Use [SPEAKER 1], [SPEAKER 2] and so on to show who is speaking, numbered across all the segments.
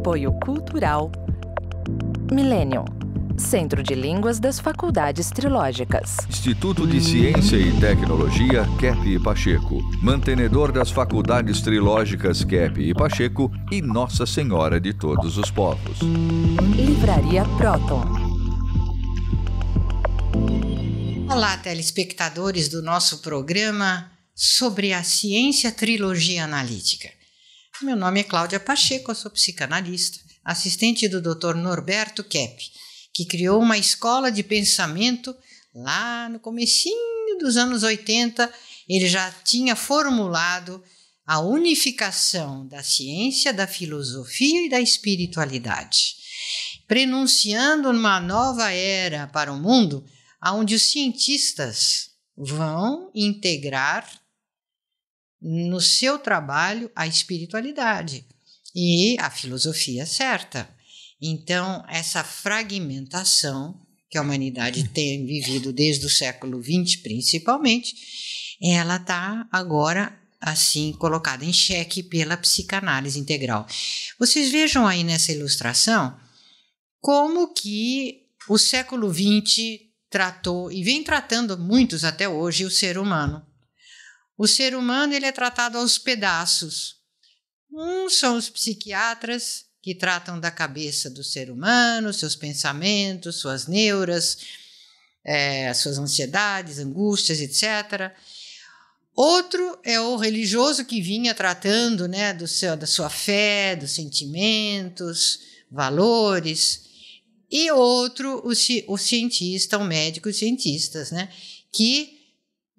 [SPEAKER 1] Apoio Cultural Millennium, Centro de Línguas das Faculdades Trilógicas.
[SPEAKER 2] Instituto de Ciência e Tecnologia Kepp e Pacheco, mantenedor das Faculdades Trilógicas Kepp e Pacheco e Nossa Senhora de Todos os Povos.
[SPEAKER 1] Livraria Próton.
[SPEAKER 3] Olá, telespectadores do nosso programa sobre a ciência trilogia analítica. Meu nome é Cláudia Pacheco, eu sou psicanalista, assistente do Dr. Norberto Kepp, que criou uma escola de pensamento lá no comecinho dos anos 80. Ele já tinha formulado a unificação da ciência, da filosofia e da espiritualidade, prenunciando uma nova era para o mundo, onde os cientistas vão integrar no seu trabalho a espiritualidade e a filosofia certa. Então, essa fragmentação que a humanidade tem vivido desde o século XX, principalmente, ela está agora, assim, colocada em xeque pela psicanálise integral. Vocês vejam aí nessa ilustração como que o século XX tratou, e vem tratando muitos até hoje, o ser humano. O ser humano ele é tratado aos pedaços. Uns são os psiquiatras, que tratam da cabeça do ser humano, seus pensamentos, suas neuras, suas ansiedades, angústias, etc. Outro é o religioso que vinha tratando, né, da sua fé, dos sentimentos, valores. E outro, o cientista, o médico, os cientistas, né, que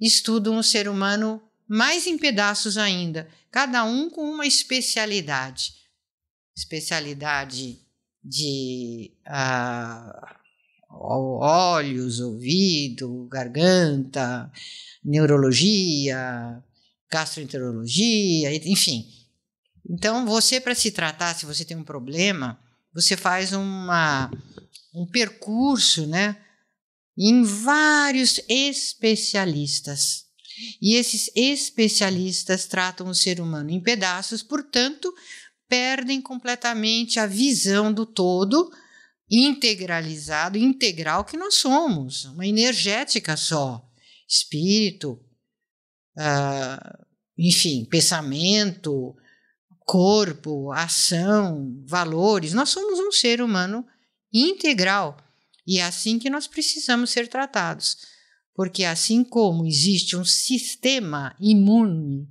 [SPEAKER 3] estudam o ser humano mais em pedaços ainda, cada um com uma especialidade. Especialidade de olhos, ouvido, garganta, neurologia, gastroenterologia, enfim. Então, você, para se tratar, se você tem um problema, você faz um percurso, né, em vários especialistas. E esses especialistas tratam o ser humano em pedaços, portanto, perdem completamente a visão do todo integralizado, integral que nós somos, uma energética só, espírito, enfim, pensamento, corpo, ação, valores. Nós somos um ser humano integral e é assim que nós precisamos ser tratados, porque assim como existe um sistema imune,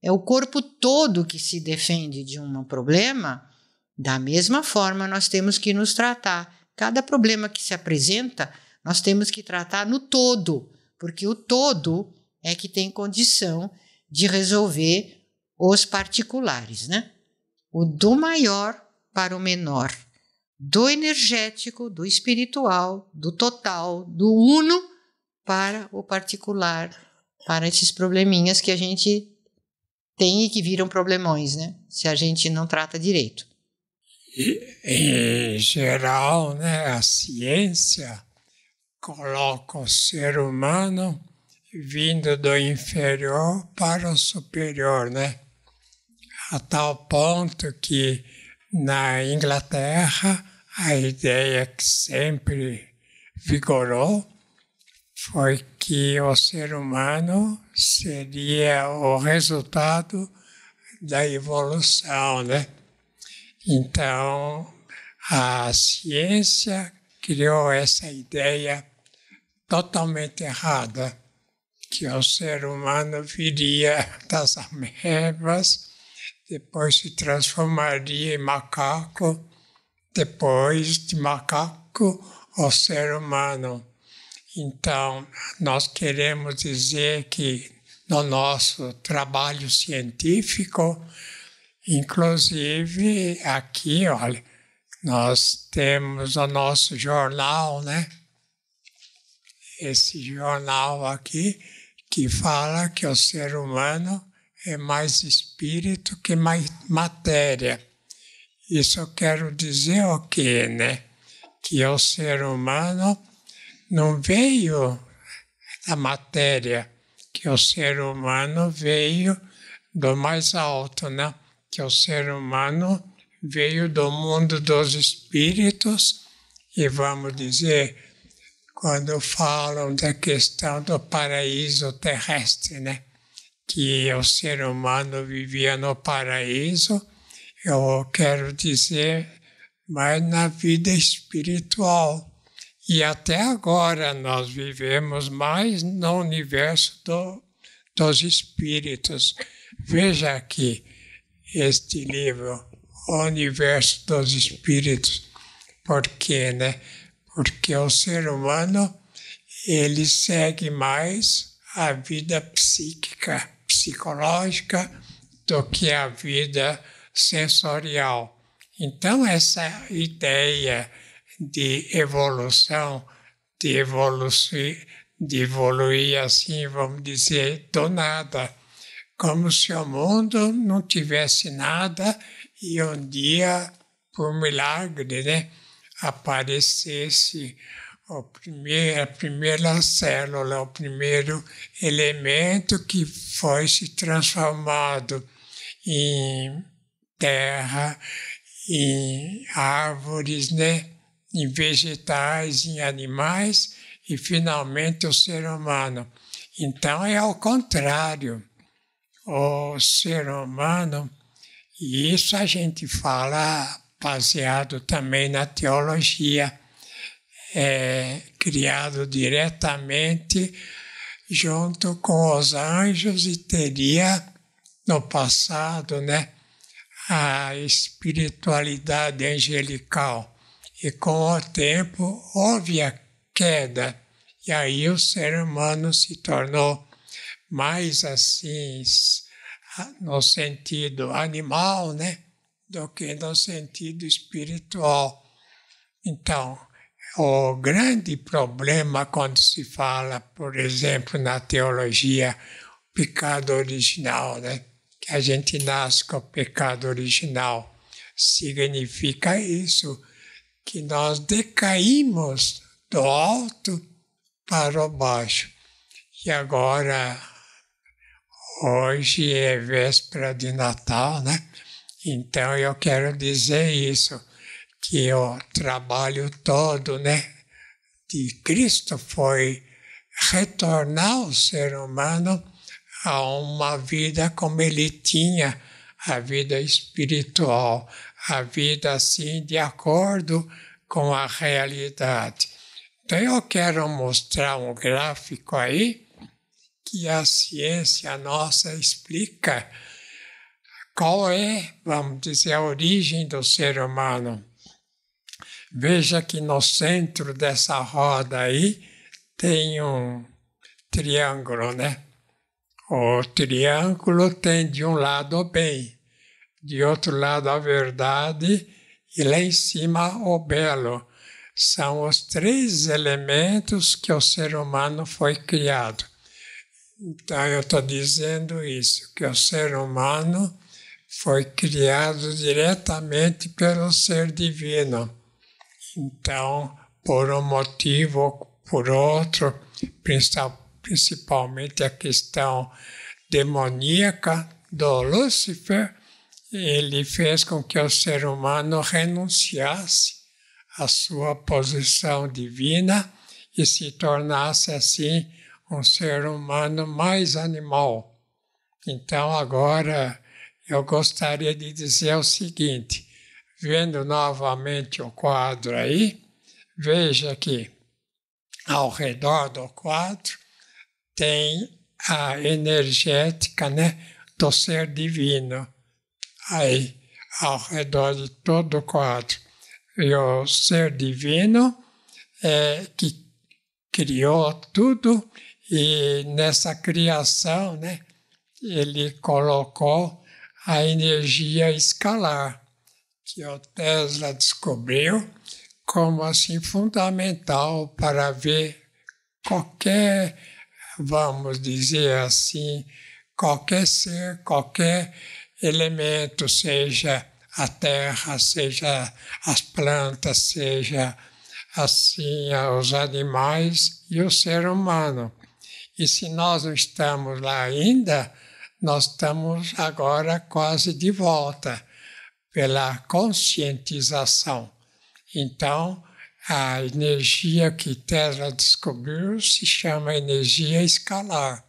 [SPEAKER 3] é o corpo todo que se defende de um problema, da mesma forma nós temos que nos tratar. Cada problema que se apresenta, nós temos que tratar no todo, porque o todo é que tem condição de resolver os particulares, né? O do maior para o menor, do energético, do espiritual, do total, do uno para o particular, para esses probleminhas que a gente tem e que viram problemões, né? Se a gente não trata direito.
[SPEAKER 4] Em geral, né, a ciência coloca o ser humano vindo do inferior para o superior, né? A tal ponto que na Inglaterra a ideia que sempre vigorou foi que o ser humano seria o resultado da evolução, né? Então, a ciência criou essa ideia totalmente errada, que o ser humano viria das amebas, depois se transformaria em macaco, depois de macaco, o ser humano. Então, nós queremos dizer que no nosso trabalho científico, inclusive aqui, olha, nós temos o nosso jornal, né? Esse jornal aqui, que fala que o ser humano é mais espírito que mais matéria. Isso eu quero dizer o quê, né? Que o ser humano não veio da matéria, que o ser humano veio do mais alto, né? Que o ser humano veio do mundo dos espíritos e, vamos dizer, quando falam da questão do paraíso terrestre, né? Que o ser humano vivia no paraíso, eu quero dizer, mas na vida espiritual. E até agora nós vivemos mais no universo dos espíritos. Veja aqui este livro, O Universo dos Espíritos. Por quê, né? Porque o ser humano, ele segue mais a vida psíquica, psicológica, do que a vida sensorial. Então, essa ideia de evolução, de evoluir assim, vamos dizer, do nada, como se o mundo não tivesse nada e um dia, por milagre, né, aparecesse a primeira célula, o primeiro elemento que foi se transformado em terra, em árvores, né? Em vegetais, em animais e, finalmente, o ser humano. Então, é ao contrário. O ser humano, e isso a gente fala baseado também na teologia, é criado diretamente junto com os anjos e teria, no passado, né, a espiritualidade angelical. E com o tempo houve a queda, e aí o ser humano se tornou mais assim, no sentido animal, né, do que no sentido espiritual. Então, o grande problema quando se fala, por exemplo, na teologia, o pecado original, né, que a gente nasce com o pecado original, significa isso, que nós decaímos do alto para o baixo. E agora, hoje é véspera de Natal, né? Então eu quero dizer isso, que o trabalho todo, né, de Cristo foi retornar o ser humano a uma vida como ele tinha, a vida espiritual, a vida assim de acordo com a realidade. Então eu quero mostrar um gráfico aí que a ciência nossa explica qual é, vamos dizer, a origem do ser humano. Veja que no centro dessa roda aí tem um triângulo, né? O triângulo tem de um lado o bem, de outro lado a verdade e lá em cima o belo. São os três elementos que o ser humano foi criado. Então eu estou dizendo isso, que o ser humano foi criado diretamente pelo ser divino. Então, por um motivo ou por outro, principalmente a questão demoníaca do Lúcifer, ele fez com que o ser humano renunciasse à sua posição divina e se tornasse, assim, um ser humano mais animal. Então, agora, eu gostaria de dizer o seguinte, vendo novamente o quadro aí, veja que ao redor do quadro tem a energética, né, do ser divino, aí ao redor de todo o quadro. E o ser divino é que criou tudo e nessa criação, né, ele colocou a energia escalar, que o Tesla descobriu como assim fundamental para ver qualquer, vamos dizer assim, qualquer ser, qualquer elemento, seja a terra, seja as plantas, seja assim os animais e o ser humano. E se nós não estamos lá ainda, nós estamos agora quase de volta, pela conscientização. Então, a energia que Tesla descobriu se chama energia escalar.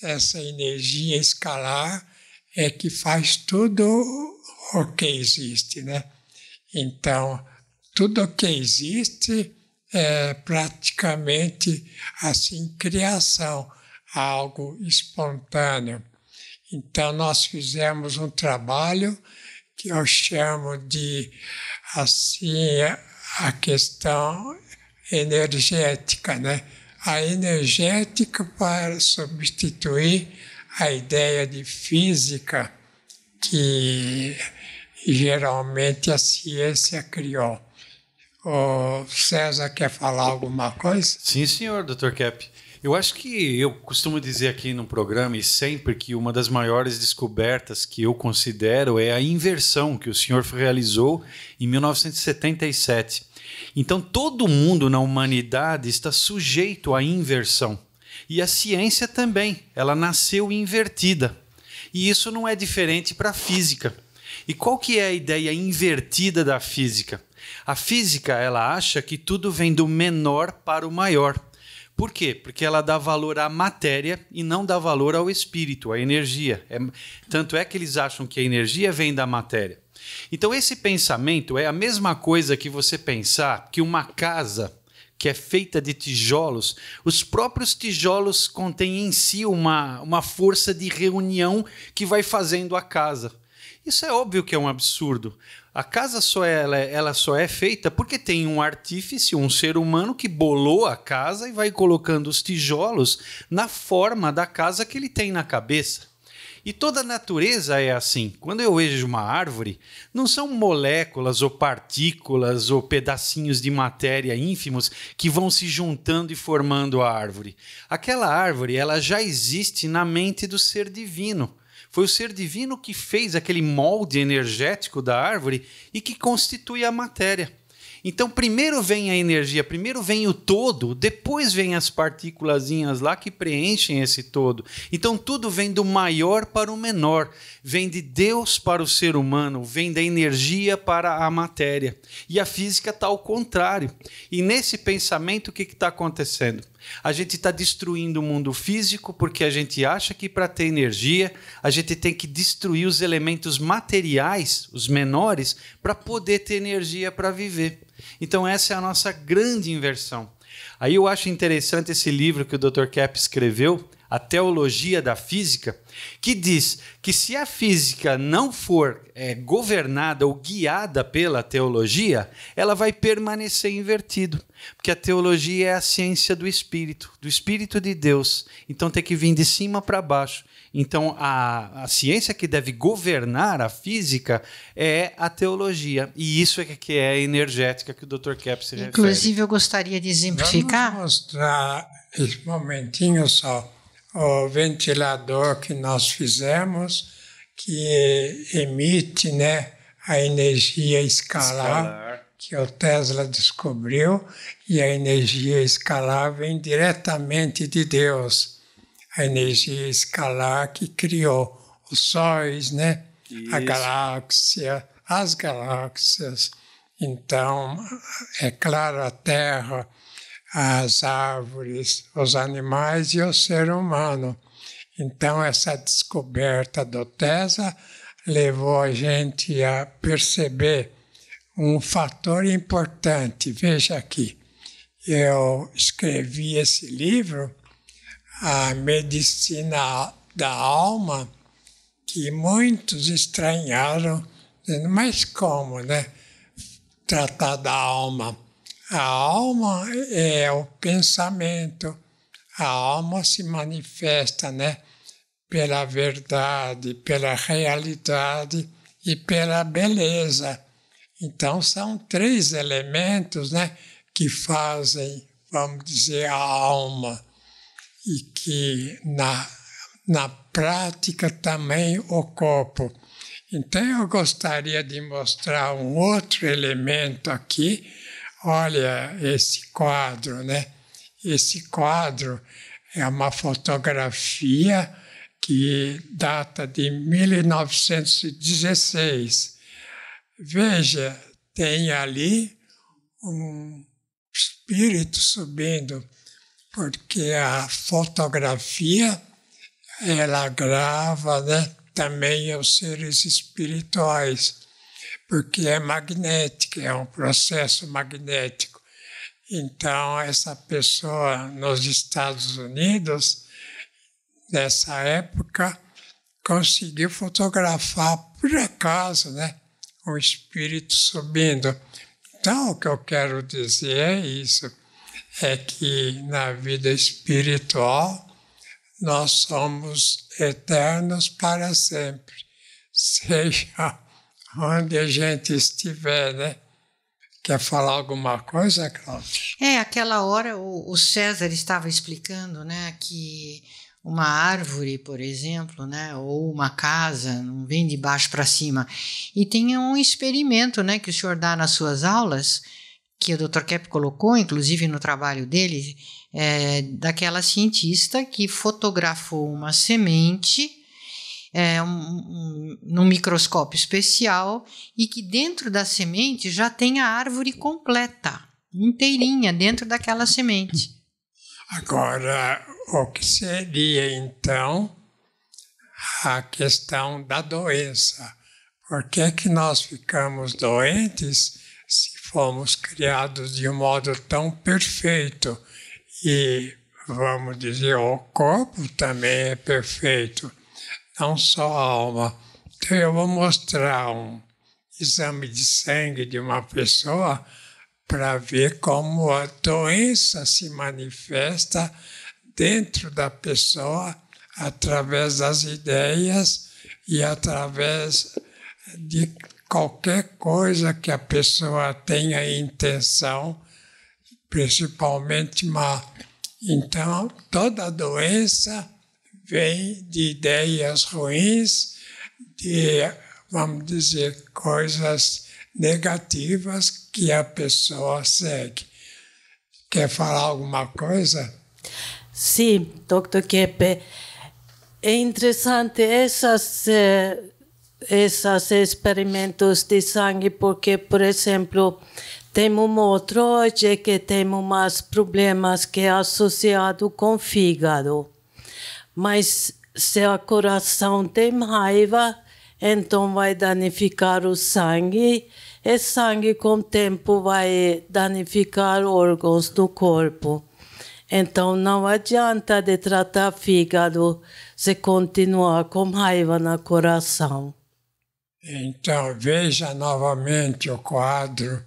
[SPEAKER 4] Essa energia escalar é que faz tudo o que existe, né? Então, tudo que existe é praticamente assim criação, algo espontâneo. Então, nós fizemos um trabalho que eu chamo de assim a questão energética, né? A energética para substituir a ideia de física que geralmente a ciência criou. O César quer falar alguma coisa?
[SPEAKER 5] Sim, senhor, Dr. Kepp. Eu acho que eu costumo dizer aqui no programa e sempre que uma das maiores descobertas que eu considero é a inversão que o senhor realizou em 1977. Então, todo mundo na humanidade está sujeito à inversão. E a ciência também, ela nasceu invertida. E isso não é diferente para a física. E qual que é a ideia invertida da física? A física, ela acha que tudo vem do menor para o maior. Por quê? Porque ela dá valor à matéria e não dá valor ao espírito, à energia. Tanto é que eles acham que a energia vem da matéria. Então, esse pensamento é a mesma coisa que você pensar que uma casa que é feita de tijolos, os próprios tijolos contêm em si uma força de reunião que vai fazendo a casa. Isso é óbvio que é um absurdo. A casa ela só é feita porque tem um artífice, um ser humano que bolou a casa e vai colocando os tijolos na forma da casa que ele tem na cabeça. E toda a natureza é assim. Quando eu vejo uma árvore, não são moléculas ou partículas ou pedacinhos de matéria ínfimos que vão se juntando e formando a árvore. Aquela árvore ela já existe na mente do ser divino. Foi o ser divino que fez aquele molde energético da árvore e que constitui a matéria. Então, primeiro vem a energia, primeiro vem o todo, depois vem as partículazinhas lá que preenchem esse todo. Então, tudo vem do maior para o menor, vem de Deus para o ser humano, vem da energia para a matéria. E a física está ao contrário. E nesse pensamento, o que está acontecendo? A gente está destruindo o mundo físico porque a gente acha que para ter energia a gente tem que destruir os elementos materiais, os menores, para poder ter energia para viver. Então essa é a nossa grande inversão. Aí eu acho interessante esse livro que o Dr. Kepp escreveu, A Teologia da Física, que diz que se a física não for governada ou guiada pela teologia, ela vai permanecer invertido. Porque a teologia é a ciência do Espírito de Deus. Então tem que vir de cima para baixo. Então a ciência que deve governar a física é a teologia. E isso é que é a energética que o Dr. Kepp se refere.
[SPEAKER 3] Inclusive eu gostaria de exemplificar.
[SPEAKER 4] Vamos mostrar esse momentinho só. O ventilador que nós fizemos, que emite, né, a energia escalar que o Tesla descobriu, e a energia escalar vem diretamente de Deus. A energia escalar que criou os sóis, né, a galáxia, as galáxias. Então, é claro, a Terra, as árvores, os animais e o ser humano. Então, essa descoberta do Tesla levou a gente a perceber um fator importante. Veja aqui, eu escrevi esse livro, A Medicina da Alma, que muitos estranharam, dizendo, mas como, né? Tratar da alma. A alma é o pensamento, a alma se manifesta, né, pela verdade, pela realidade e pela beleza. Então, são três elementos, né, que fazem, vamos dizer, a alma e que na prática também o corpo. Então, eu gostaria de mostrar um outro elemento aqui. Olha esse quadro, né? Esse quadro é uma fotografia que data de 1916. Veja, tem ali um espírito subindo, porque a fotografia, ela grava, né, também os seres espirituais, porque é magnética, é um processo magnético. Então, essa pessoa nos Estados Unidos, nessa época, conseguiu fotografar, por acaso, né, um espírito subindo. Então, o que eu quero dizer é isso, é que na vida espiritual nós somos eternos para sempre, seja onde a gente estiver, né? Quer falar alguma coisa, Cláudia?
[SPEAKER 3] Aquela hora o César estava explicando, né, que uma árvore, por exemplo, né, ou uma casa, não vem de baixo para cima. E tem um experimento, né, que o senhor dá nas suas aulas, que o Dr. Kepp colocou, inclusive no trabalho dele, daquela cientista que fotografou uma semente num microscópio especial e que dentro da semente já tem a árvore completa, inteirinha, dentro daquela semente.
[SPEAKER 4] Agora, o que seria, então, a questão da doença? Por que que nós ficamos doentes se fomos criados de um modo tão perfeito? E, vamos dizer, o corpo também é perfeito, não só a alma. Então, eu vou mostrar um exame de sangue de uma pessoa para ver como a doença se manifesta dentro da pessoa através das ideias e através de qualquer coisa que a pessoa tenha intenção, principalmente má. Então, toda doença vem de ideias ruins, de, vamos dizer, coisas negativas que a pessoa segue. Quer falar alguma coisa?
[SPEAKER 6] Sim, Dr. Kepp. É interessante esses experimentos de sangue, porque, por exemplo, temos outro hoje que temos mais problemas que é associado com fígado. Mas se o coração tem raiva, então vai danificar o sangue, e sangue com o tempo vai danificar órgãos do corpo. Então não adianta de tratar fígado se continuar com raiva no coração.
[SPEAKER 4] Então veja novamente o quadro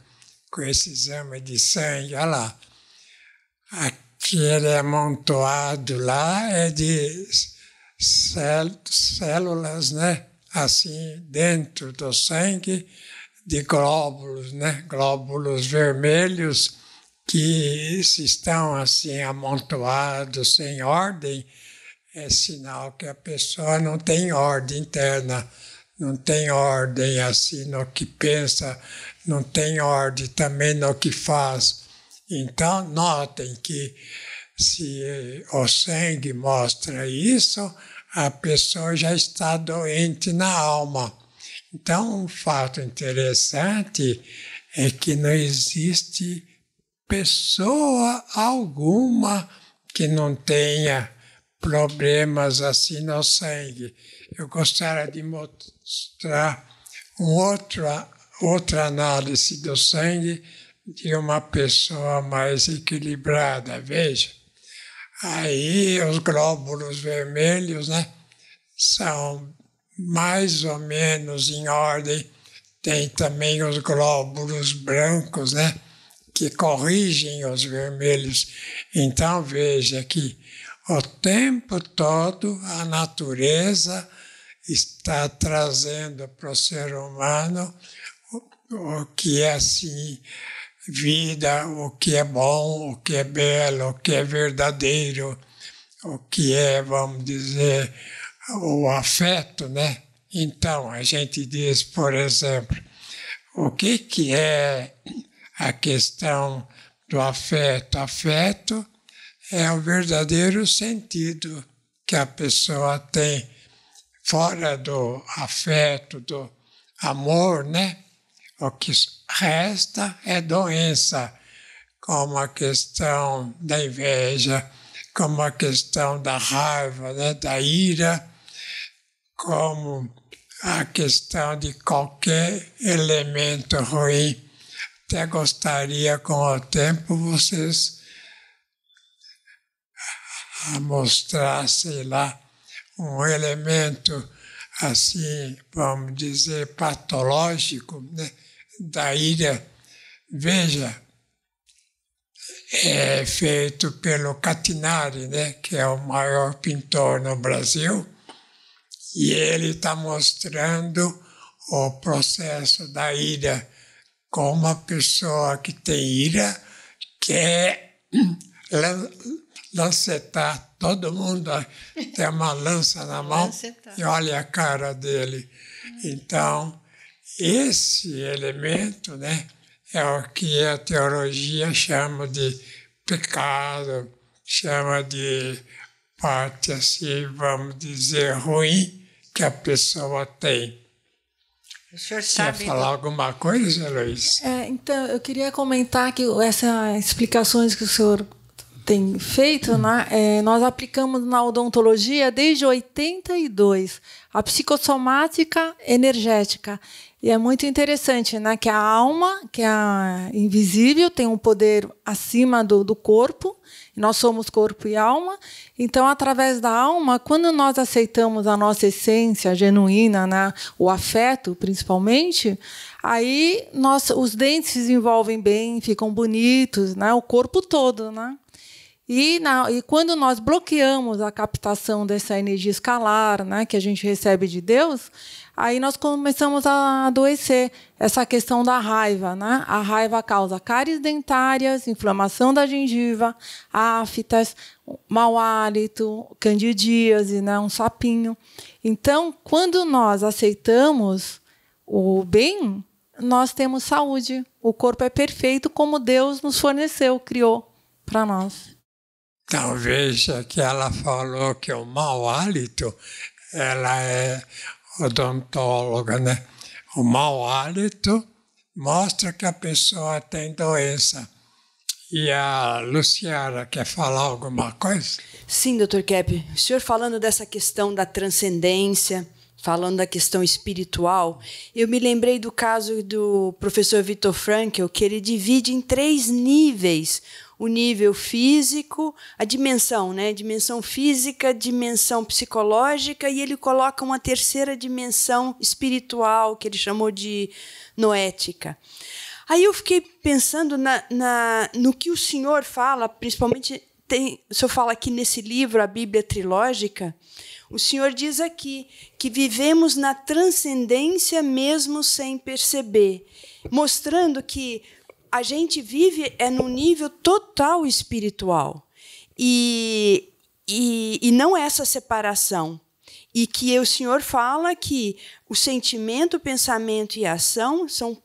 [SPEAKER 4] com esse exame de sangue. Olha lá. Aquele amontoado lá é de células, né? Assim, dentro do sangue, de glóbulos, né? Glóbulos vermelhos que se estão assim amontoados sem ordem, é sinal que a pessoa não tem ordem interna, não tem ordem assim no que pensa, não tem ordem também no que faz. Então, notem que se o sangue mostra isso, a pessoa já está doente na alma. Então, um fato interessante é que não existe pessoa alguma que não tenha problemas assim no sangue. Eu gostaria de mostrar outra análise do sangue de uma pessoa mais equilibrada. Veja, aí os glóbulos vermelhos, né, são mais ou menos em ordem. Tem também os glóbulos brancos, né, que corrigem os vermelhos. Então veja que o tempo todo a natureza está trazendo para o ser humano o que é assim vida, o que é bom, o que é belo, o que é verdadeiro, o que é, vamos dizer, o afeto, né? Então, a gente diz, por exemplo, o que é a questão do afeto? Afeto é o verdadeiro sentido que a pessoa tem fora do afeto, do amor, né? O que resta é doença, como a questão da inveja, como a questão da raiva, né, da ira, como a questão de qualquer elemento ruim. Até gostaria, com o tempo, vocês mostrassem lá um elemento assim, vamos dizer, patológico, né, da ira. Veja, é feito pelo Catinari, né, que é o maior pintor no Brasil, e ele está mostrando o processo da ira, como a pessoa que tem ira quer lancetar todo mundo, tem uma lança na mão e olha a cara dele. Então, esse elemento, né, é o que a teologia chama de pecado, chama de parte, assim, vamos dizer, ruim que a pessoa tem.
[SPEAKER 3] O senhor sabe...
[SPEAKER 4] Quer falar alguma coisa, Luiz?
[SPEAKER 7] Então, eu queria comentar que essas explicações que o senhor tem feito, né, nós aplicamos na odontologia desde 82, a psicossomática energética. E é muito interessante, né, que a alma, que é invisível, tem um poder acima do corpo, nós somos corpo e alma. Então, através da alma, quando nós aceitamos a nossa essência genuína, né, o afeto, principalmente, aí os dentes se desenvolvem bem, ficam bonitos, né, o corpo todo, né? E quando nós bloqueamos a captação dessa energia escalar, né, que a gente recebe de Deus, aí nós começamos a adoecer. Essa questão da raiva, né? A raiva causa cáries dentárias, inflamação da gengiva, aftas, mau hálito, candidíase, né, um sapinho. Então, quando nós aceitamos o bem, nós temos saúde. O corpo é perfeito como Deus nos forneceu, criou para nós.
[SPEAKER 4] Então, veja que ela falou que o mau hálito, ela é odontóloga, né? O mau hálito mostra que a pessoa tem doença. E a Luciana quer falar alguma coisa?
[SPEAKER 8] Sim, Dr. Kepp. O senhor falando dessa questão da transcendência, falando da questão espiritual, eu me lembrei do caso do professor Viktor Frankl, que ele divide em 3 níveis. O nível físico, a dimensão, né? Dimensão física, dimensão psicológica, e ele coloca uma terceira dimensão espiritual, que ele chamou de noética. Aí eu fiquei pensando no que o senhor fala, principalmente, o senhor fala aqui nesse livro, a Bíblia Trilógica, o senhor diz aqui que vivemos na transcendência mesmo sem perceber, mostrando que a gente vive num nível total espiritual e não essa separação. E que o senhor fala que o sentimento, o pensamento e a ação são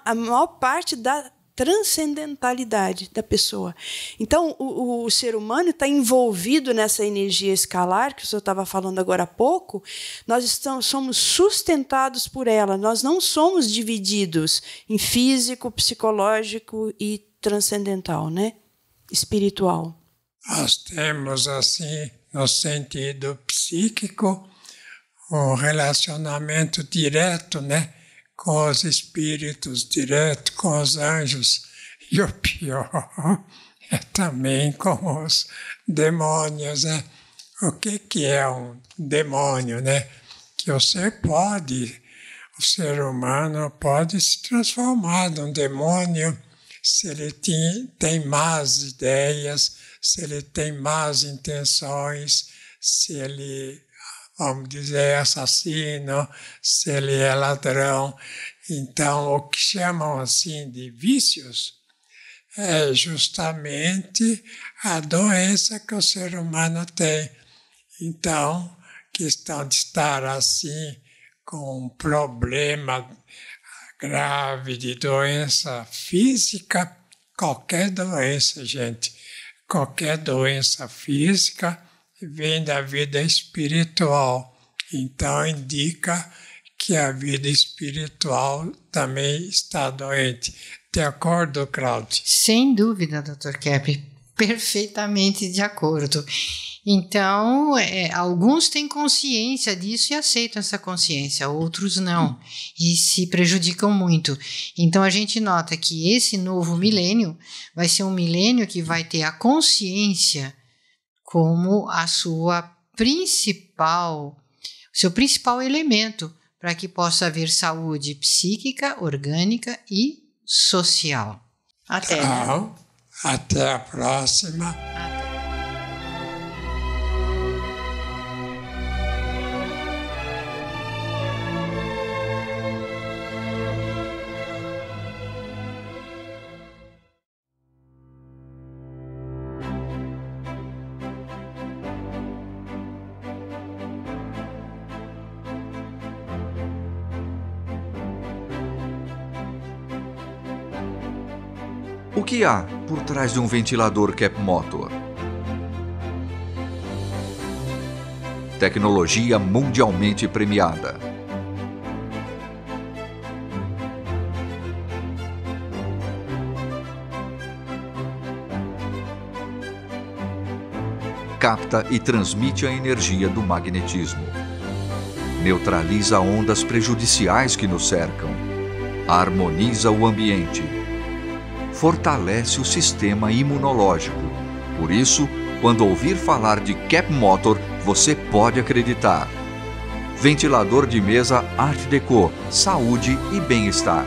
[SPEAKER 8] a maior parte da transcendentalidade da pessoa. Então, o ser humano está envolvido nessa energia escalar, que o senhor estava falando agora há pouco, nós somos sustentados por ela, nós não somos divididos em físico, psicológico e transcendental, né? Espiritual.
[SPEAKER 4] Nós temos, assim, no sentido psíquico, um relacionamento direto, né, com os espíritos, direto com os anjos. E o pior é também com os demônios, né? O que é um demônio, né? Que o ser humano pode se transformar num demônio se ele tem más ideias, se ele tem más intenções, se ele, vamos dizer, é assassino, se ele é ladrão. Então, o que chamam assim de vícios é justamente a doença que o ser humano tem. Então, questão de estar assim com um problema grave de doença física, qualquer doença, gente, qualquer doença física vem da vida espiritual. Então, indica que a vida espiritual também está doente. De acordo, Cláudia?
[SPEAKER 3] Sem dúvida, Dr. Kepp, perfeitamente de acordo. Então, alguns têm consciência disso e aceitam essa consciência, outros não, e se prejudicam muito. Então, a gente nota que esse novo milênio vai ser um milênio que vai ter a consciência como a seu principal elemento para que possa haver saúde psíquica, orgânica e social. Até.
[SPEAKER 4] Até a próxima.
[SPEAKER 2] O que há por trás de um ventilador Kep Motor? Tecnologia mundialmente premiada. Capta e transmite a energia do magnetismo. Neutraliza ondas prejudiciais que nos cercam. Harmoniza o ambiente. Fortalece o sistema imunológico. Por isso, quando ouvir falar de Kep Motor, você pode acreditar. Ventilador de mesa Art Deco, saúde e bem-estar.